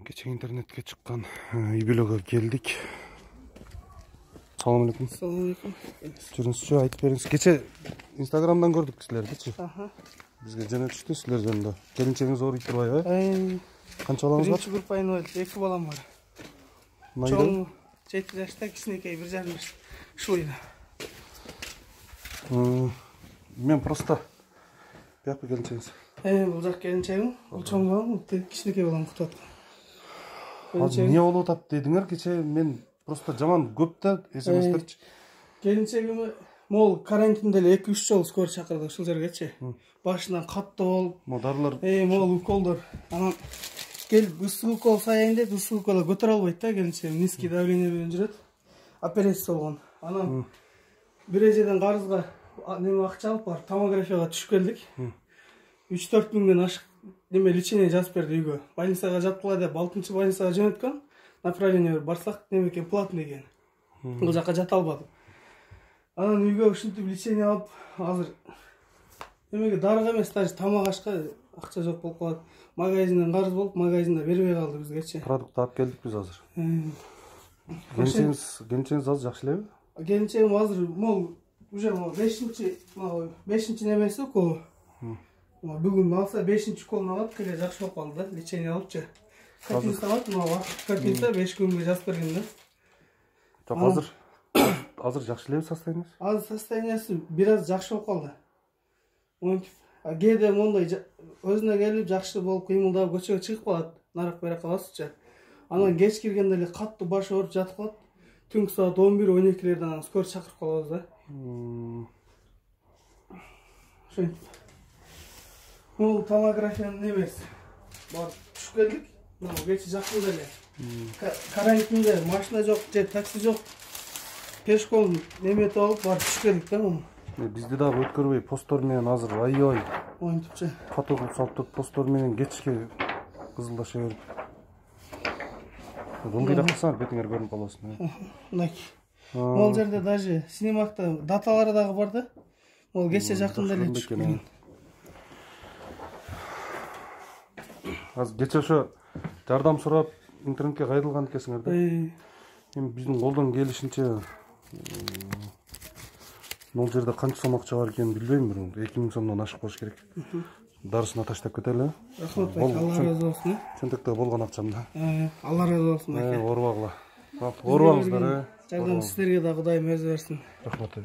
Geçen internetке çıkan Ibelova geldik. Assalamu alaikum. Assalamu alaikum. Жүріңізші, айтып беріңіз. Кеше Instagram'dan gördük sizlerді. Бізге жана түшті сіздер жөнінде. Келіншегіңіз ауырып тұрбай, қанша балаңыз бар? Birinci grup ayını oldu. 2 balam var. Mayda? Çoğunu 7 yaşta, kişineki 1,5 yaş. Şuydu. Мен просто бияққа келіншегіңіз. Bu zak gelinçeğim. Bu çoğun balam. Kişineki balam kutu Не болуп атат дедиңер кече, мен просто жаман көп да смс'терчи. Gelinçeğimi mol karantinde 2-3 жол skor çakırdı şu жергечи. Başından katlı olup. Darlar. Mol ukoldur. Anam gelip ıssız ukol sayayın deyip ıssız ukola götüre albaydı da gelinçeğim. Niski давление bilen жүрөт. Операция болгон. Anam bir ejeden qarızga neme акча алып бар, томографияга түшүп келдик. 3-4 миңден ашык неме лечение жазып берди үйгө. Больницага жаткыла деп 6-чы больницага жөнөткөн. Направление барсак немеке платный экен. Бул жака жата албадым. Анан үйгө ушинтип лечение алып, азыр немеге дарыга эмес, даже тамак ашка акча жок болуп калат. Магазинден карыз болуп, магазинде бербей калды бизгечи. Продукт алып келдик биз азыр. Келинчегиңиз азыр жакшы элеби? Келинчегим азыр мол уже 5-чи немеси уколу. Бүгүн алса 5-чи уколун алат, келе жакшы болуп калды да, лечение алыпчы. Капинта алат, капинта 5 күнгө жазып берген да. Жок, азыр жакшы элеби состояниясы? Азыр состояниясы бираз жакшы болуп калды. Монтип, кээде мондай өзүнө келип жакшы болуп кыймылдап көчөгө чыгып калат, нарак бере каласычы. Анан кеч киргенде эле катты башы ооруп жатып калат. Түнкү саат 11-12лерден анан скор чакырып калабыз да. Ошентип. Бул томографиянын немеси. Барып түшүп келдик. Кече жакында эле. Карантинде машина жок, же такси жок. Пешком неметип алып барып түшүп келдик да муну. Бизди дагы өткөрбөй посттор менен азыр аябай Монтипчи. катуу кылып салып туруп посттор менен кечке кызылдаша берип. Доңгуйдак кылсаңар бетиңер көрүнүп каласың. Мынакей. Мол жерде даже снимакта даталары дагы бар да. Мол кече жакында эле түшүп келген. Азыр кече ошо жардам сурап интернетке кайрылган экенсиңер да. Эми биздин колдон келишинче могул жерде канча сом акча бар экенин билбейм, бирок 2000 сомдон ашык болуш керек. Дарысына таштап кетели. Рахмат, Алла разы болсун. Чөнтөктө болгон акчам да. Алла разы болсун. Оорубагыла. Оорубаңыздар. Жардам сиздерге да Кудай мезі берсин. Рахмат.